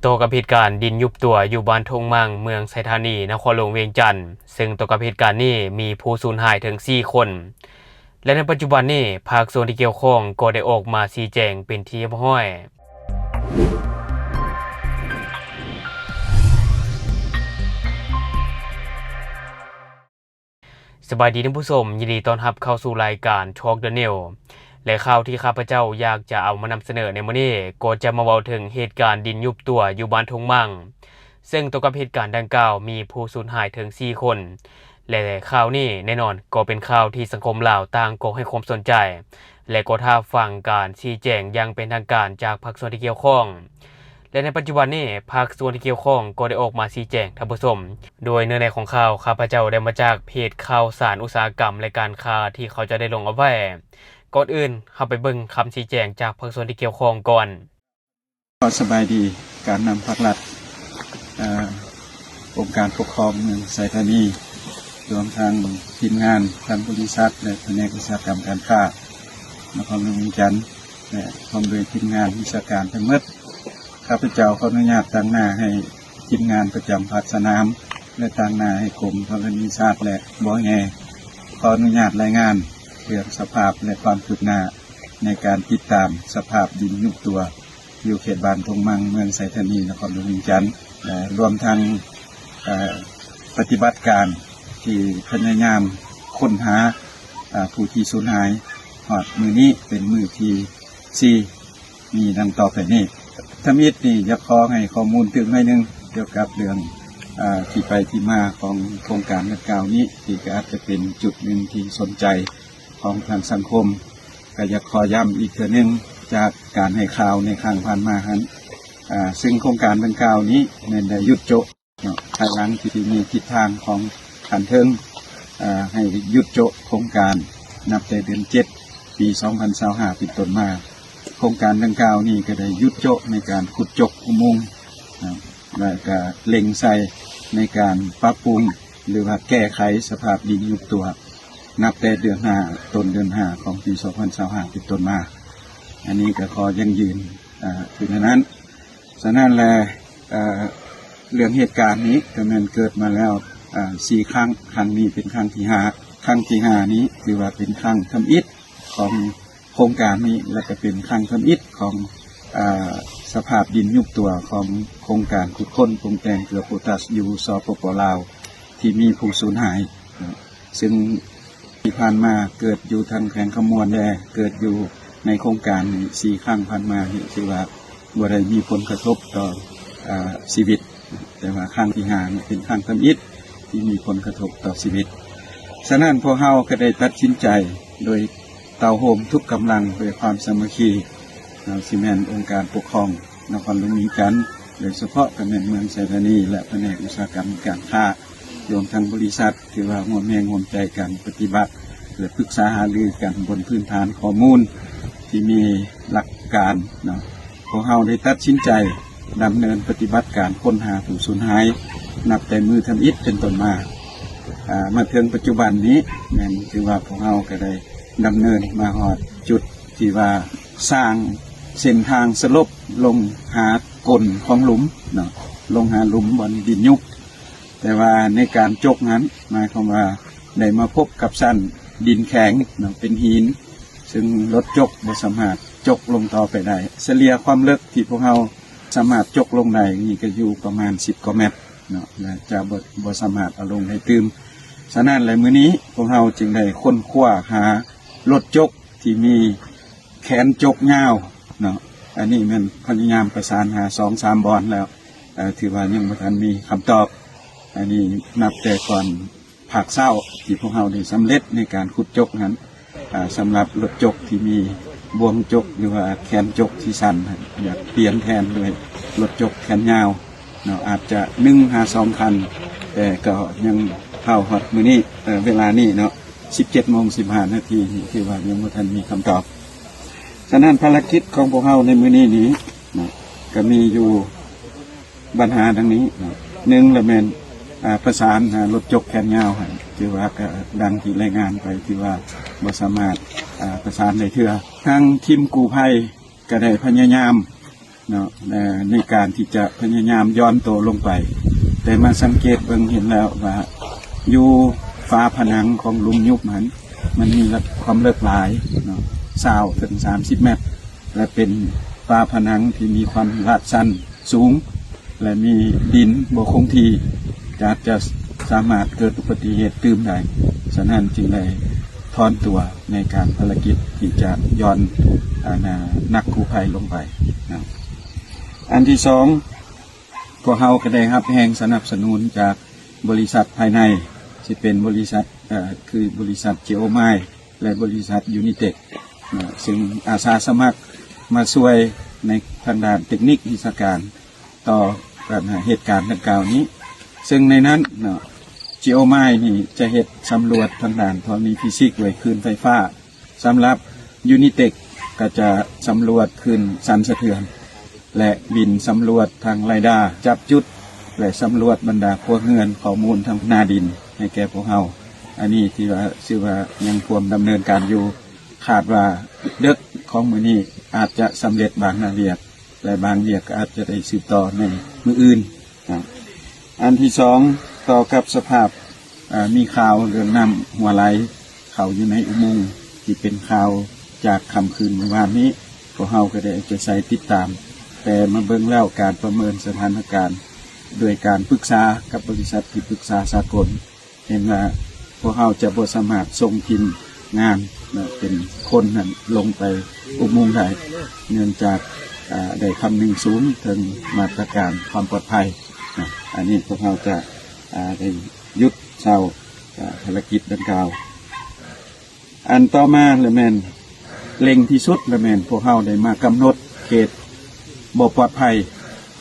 ตัวกับเหตุการณ์ดินยุบตัวอยู่บ้านทงมังเมืองไซธานีนครหลวงเวียงจันทน์ซึ่งตัวกับเหตุการณ์นี้มีผู้สูญหายถึง4คนและในปัจจุบันนี้ภาคส่วนที่เกี่ยวข้องก็ได้ออกมาชี้แจงเป็นที่เรียบร้อยสบายดีท่านผู้ชมยินดีต้อนรับเข้าสู่รายการ Talk the New และข่าวที่ข้าพเจ้าอยากจะเอามานำเสนอในมื้อนี้ก็จะมาเว้าถึงเหตุการณ์ดินยุบตัวอยู่บ้านทงมังซึ่งตัวกับเหตุการณ์ดังกล่าวมีผู้สูญหายถึง4คนและข่าวนี้แน่นอนก็เป็นข่าวที่สังคมลาวต่างก็ให้ความสนใจและก็ท่าฟังการชี้แจงอย่างเป็นทางการจากภาคส่วนที่เกี่ยวข้องและในปัจจุบันนี้ภาคส่วนที่เกี่ยวข้องก็ได้ออกมาชี้แจงท่านผู้ชมโดยเนื้อในของข่าวข้าพเจ้าได้มาจากเพจข่าวสารอุตสาหกรรมและการค้าที่เขาจะได้ลงเอาไว้ก่อนอื่นเข้าไปเบิ่งคำชี้แจงจากภาคส่วนที่เกี่ยวข้องก่อนสบายดีการนำภาครัฐองค์การปกครองเมืองไซธานีรวมทางทีมงานทางบริษัทและแผนกอุตสาหกรรมการค้านครหลวงเวียงจันทน์และพร้อมด้วยทีมงานวิชาการทั้งหมดข้าพเจ้าขออนุญาตตั้งหน้าให้ทีมงานประจำภาคสนามและตั้งหน้าให้กรมธรณีชาติและบแงขออนุญาตรายงานเรื่องสภาพและความคืบหน้าในการติดตามสภาพดินยุบตัวอยู่เขตบ้านทงมังเมืองไซธานีนครหลวงเวียงจันทน์รวมทั้งปฏิบัติการที่พยายามค้นหาผู้ที่สูญหายหอดมือนี้เป็นมือที่4มีดังต่อไปนี้ทมิตนี่จะขอให้ข้อมูลถึงให้นึงเกี่ยวกับเรื่องที่ไปที่มาของโครงการดังกล่าวนี้ที่อาจจะเป็นจุดหนึ่งที่สนใจของทางสังคมก็จะขอย้ำอีกเทื่อนึงจากการให้ข่าวในครั้งผ่านมานั้นซึ่งโครงการดังกล่าวนี้ได้หยุดโจะภายหลังที่มีทิศทางของขันเทิงให้หยุดโจะโครงการนับแต่เดือน7 ปี2025เป็นต้นมาโครงการดังกล่าวนี้ก็ได้หยุดโจะในการขุดจกอุโมงค์และก็เล็งใส่ในการปรับปรุงหรือว่าแก้ไขสภาพดินยุบตัวนับแต่เดือน5ต้นเดือน5ของปี2025เป็นต้นมาอันนี้ก็ขอยังยืนถึงนั้นฉะนั้นแลเรื่องเหตุการณ์นี้ก็มันเกิดมาแล้ว4 ครั้งครั้งนี้เป็นครั้งที่5ครั้งที่5นี้ถือว่าเป็นครั้งทำอิฐของโครงการนี้และก็เป็นครั้งทำอิฐของสภาพดินยุบตัวของโครงการขุดค้นปรุงแต่งเกลือโพแทสอยู่สปป.ลาวที่มีผู้สูญหายซึ่งที่ผ่านมาเกิดอยู่ทางแขวงขมวนแลเกิดอยู่ในโครงการ4 ครั้งผ่านมาถือว่าบ่ได้มีผลกระทบต่อชีวิตแต่ว่าครั้งที่5เป็นครั้งทำอิฐที่มีผลกระทบต่อชีวิตฉะนั้นพวกเราก็ได้ตัดสินใจโดยเต่าโฮมทุกกำลังด้วยความสามัคคีซีเมนต์องค์การปกครองนครหลวงเวียงจันทน์โดยเฉพาะกับเมืองไซธานีและแผนกอุตสาหกรรมการค้ารวมทั้งบริษัทที่ว่าร่วมแรงร่วมใจกันปฏิบัติและปรึกษาหารือกันบนพื้นฐานข้อมูลที่มีหลักการพวกเราได้ตัดสินใจดำเนินปฏิบัติการค้นหาผู้สูญหายนับแต่มือทำอิฐเป็นต้นมาถึงปัจจุบันนี้นั่นคือว่าพวกเราก็ได้ดำเนินมาหอดจุดที่ว่าสร้างเส้นทางสลบลงหากลของหลุมลงหาหลุมบนดินยุบแต่ว่าในการจกนั้นหมายความว่าได้มาพบกับสั้นดินแข็งเป็นหินซึ่งรถจกบ่สามารถจกลงต่อไปได้เฉลี่ยความลึกที่พวกเราสามารถจกลงได้นี่ก็อยู่ประมาณ10 กว่าเมตรจะบ่สามารถเอาลงได้ตื้มฉะนั้นหลายมื้อนี้พวกเราจึงได้ค้นคว้าหารถจกที่มีแขนจกยาวอันนี้มันพยายามประสานหา2-3 บอนแล้วถือว่ายังบ่ทันมีคำตอบอันนี้นับแต่ก่อนภาคเช้าที่พวกเราได้สำเร็จในการขุดจกนั้นสำหรับรถจกที่มีบ่วงจกหรือว่าแขนจกที่สั้นอยากเปลี่ยนแทนด้วยรถจกแขนยาวอาจจะ1-2 คันแต่ก็ยังเท่าฮอดมื้อนี้เวลานี้17:15 นาทีที่ว่ายังบ่ทันมีคำตอบฉะนั้นภารกิจของพวกเราในมื้อนี้ก็มีอยู่ปัญหาดังนี้1ละแม่นประสานรถจกแขนยาวที่ว่าก็ดังที่รายงานไปที่ว่าบ่สามารถประสานได้เทื่อทางทีมกู้ภัยก็ได้พยายาม เนาะในการที่จะพยายามย้อนตัวลงไปแต่มาสังเกตเบิ่งเห็นแล้วว่าอยู่ฟ้าผนังของหลุมยุบมันมีความเลิกหลายเนาะ20ถึง30 เมตรและเป็นฟ้าผนังที่มีความลาดชันสูงและมีดินบ่คงที่จะสามารถเกิดอุบัติเหตุตื้มได้ฉะนั้นจึงได้ถอนตัวในการภารกิจที่จะย้อนนักกู้ภัยลงไปนะอันที่สองพวกเราก็ได้รับแรงสนับสนุนจากบริษัทภายในที่เป็นบริษัทคือบริษัทเจโอไมและบริษัทยูนิเต็กซึ่งอาสาสมัครมาช่วยในทางด้านเทคนิควิชาการต่อเหตุการณ์ดังกล่าวนี้ซึ่งในนั้นเจโอไมนี่จะเหตุสำรวจทางด้านธรณีฟิสิกส์ไว้คลื่นไฟฟ้าสำหรับยูนิเต็กก็จะสำรวจคลื่นสั่นสะเทือนและบินสำรวจทางเรดาร์จับจุดและสำรวจบรรดาพวกเงินข้อมูลทางหน้าดินให้แก่พวกเราอันนี้ที่ว่าชื่อว่ายังควรดำเนินการอยู่ขาดว่าเด็กของมือนี้อาจจะสำเร็จบางเวียกและบางเวียกก็อาจจะได้สืบต่อในมืออื่นอันที่สองต่อกับสภาพมีข่าวเรื่องน้ำหัวไหลเขาอยู่ในอุโมงค์ที่เป็นข่าวจากค่ำคืนเมื่อวานนี้พวกเราก็ได้จะใส่ติดตามแต่มาเบิ่งแล้วการประเมินสถานการณ์โดยการปรึกษากับบริษัทที่ปรึกษาสากลเห็นว่าพวกเราจะบ่สามารถส่งทีมงานเป็นคนนั้นลงไปอุโมงค์ได้เนื่องจากได้คำนึงสูงถึงมาตรการความปลอดภัยอันนี้พวกเราจะได้ยุดเศร้าภารกิจดังกล่าวอันต่อมาเลยแมนเล็งที่สุดเลยแมนพวกเราได้มากำหนดเขตบ่ปลอดภัย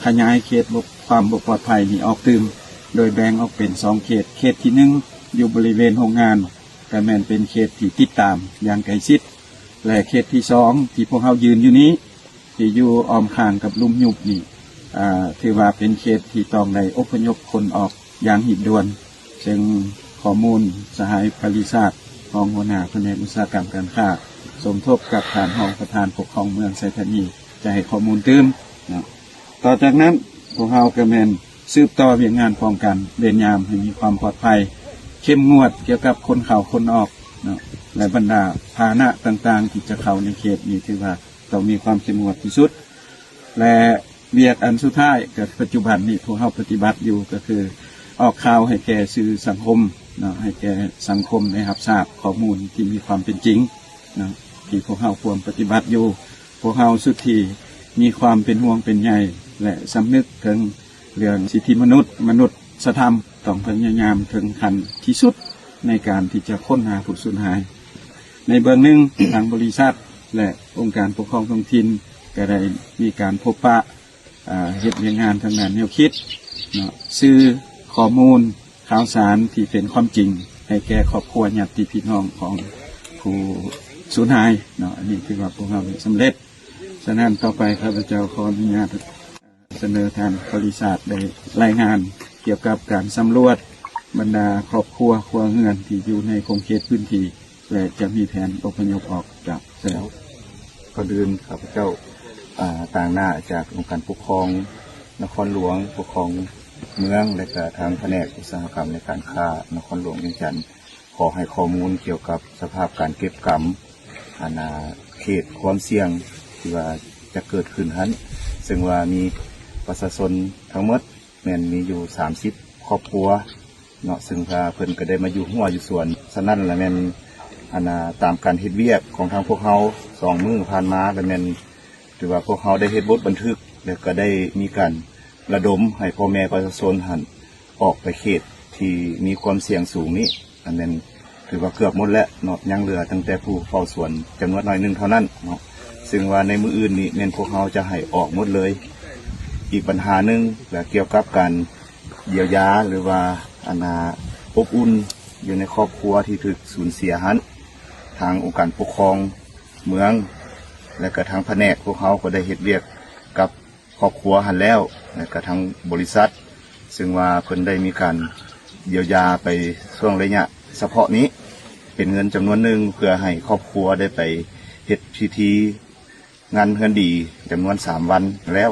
ขยายเขตความบ่ปลอดภัยนี้ออกตื่มโดยแบ่งออกเป็น2 เขตที่1อยู่บริเวณโรงงานแต่แมนเป็นเขตที่ติดตามอย่างใกล้ชิดและเขตที่2ที่พวกเรายืนอยู่นี้ที่อยู่อ้อมข้างกับลุ่มยุบนี่ถือว่าเป็นเขตที่ต้องได้อพยพคนออกอย่างหีบด่วนซึ่งข้อมูลสหายบริษัทของหัวหน้าแผนกอุตสาหกรรมการค้าสมทบกับฐานห้องประธานปกครองเมืองไซธานีจะให้ข้อมูลตื้มต่อจากนั้นพวกเราก็แมนสืบต่อเวียงงานป้องกันเวรยามให้มีความปลอดภัยเข้มงวดเกี่ยวกับคนเข้าคนออกและบรรดาพาหนะต่างๆที่จะเข้าในเขตนี้ถือว่าต้องมีความเข้มงวดที่สุดและเวียกอันสุดท้ายกับปัจจุบันนี้พวกเราปฏิบัติอยู่ก็คือออกข่าวให้แก่สื่อสังคมให้แก่สังคมได้รับทราบข้อมูลที่มีความเป็นจริงที่พวกเราควรปฏิบัติอยู่พวกเราสุดที่มีความเป็นห่วงเป็นใยและสำนึกถึงเรื่องสิทธิมนุษย์ธรรมต้องพยายามถึงขั้นที่สุดในการที่จะค้นหาผู้สูญหายในเบื้องหนึ่ง ทางบริษัทและองค์การปกครองท้องถิ่นก็ได้มีการพบปะเหตุงานทางด้านแนวคิดซื้อข้อมูลข่าวสารที่เป็นความจริงให้แก่ครอบครัวญาติพี่น้องของผู้สูญหายอันนี้คือว่าพวกเราสำเร็จฉะนั้นต่อไปข้าพเจ้าขออนุญาตเสนอทางบริษัทได้รายงานเกี่ยวกับการสำรวจบรรดาครอบครัวเรือนที่อยู่ในคงเขตพื้นที่และจะมีแผนอพยพออกจากแล้วก็เดินข้าพเจ้าต่างหน้าจากองค์การปกครองนครหลวงปกครองเมืองและก็ทางแผนกอุตสาหกรรมในการค้านครหลวงเวียงจันทร์ขอให้ข้อมูลเกี่ยวกับสภาพการเก็บกำเขตความเสี่ยงที่ว่าจะเกิดขึ้นนั้นซึ่งว่ามีประชาชนทั้งหมดแม่นมีอยู่30 ครอบครัวซึ่งพาเพิ่นก็ได้มาอยู่หัวอยู่ส่วนฉะนั้นแหละแม่นตามการเฮ็ดเวียกของทางพวกเขา2 มื้อผ่านมาแล้วแม่นถือว่าพวกเขาได้เฮ็ดบทบันทึกแล้วก็ได้มีการระดมให้พ่อแม่ประชาชนหันออกไปเขตที่มีความเสี่ยงสูงนี้อันนั้นถือว่าเกือบหมดแล้วยังเหลือตั้งแต่ผู้เฝ้าสวนจำนวนน้อยนึงเท่านั้นซึ่งว่าในมื้ออื่นนี้แม่นพวกเขาจะให้ออกหมดเลยอีกปัญหาหนึ่งเกี่ยวกับการเยียวยาหรือว่าอบอุ่นอยู่ในครอบครัวที่ถูกสูญเสียหันทางองค์การปกครองเมืองและก็ทางแผนกพวกเขาก็ได้เฮ็ดเวียกกับครอบครัวหันแล้วและก็ทางบริษัทซึ่งว่าเพิ่นได้มีการเยียวยาไปช่วงระยะเฉพาะนี้เป็นเงินจำนวนหนึ่งเพื่อให้ครอบครัวได้ไปเฮ็ดพิธี งานเฮือนดีจำนวน3วันแล้ว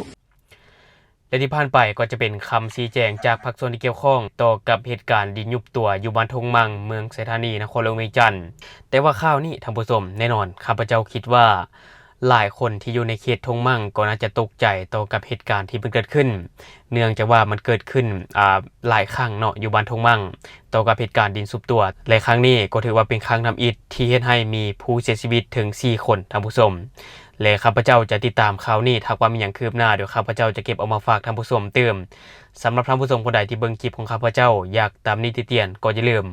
และที่ผ่านไปก็จะเป็นคำชี้แจงจากภาคส่วนที่เกี่ยวข้องต่อกับเหตุการณ์ดินยุบตัวอยู่บ้านทงมังเมืองไซธานีนครหลวงเวียงจันทน์แต่ว่าข่าวนี้ท่านผู้ชมแน่นอนข้าพเจ้าคิดว่าหลายคนที่อยู่ในเขตทงมังก็น่าจะตกใจต่อกับเหตุการณ์ที่เพิ่งเกิดขึ้นเนื่องจากว่ามันเกิดขึ้นหลายครั้งเนาะอยู่บ้านทงมังต่อกับเหตุการณ์ดินซุบตัวและครั้งนี้ก็ถือว่าเป็นครั้งทำอิฐที่เฮ็ดให้มีผู้เสียชีวิตถึง4คนท่านผู้ชมและข้าพเจ้าจะติดตามข่าวนี้ถ้าว่ามีอย่างคืบหน้าเดี๋ยวข้าพเจ้าจะเก็บเอามาฝากท่านผู้ชมเติมสำหรับท่านผู้ชมคนใดที่เบิ่งคลิปของข้าพเจ้าอยากตามนี้ติเตียนก็อย่าลืม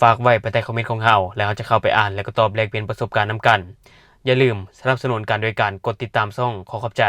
ฝากไว้ใต้คอมเมนต์ของเราแล้วเราจะเข้าไปอ่านและก็ตอบแลกเปลี่ยนประสบการณ์นํกันอย่าลืมสนับสนุนกันโดยการกดติดตามช่องขอขอบใจ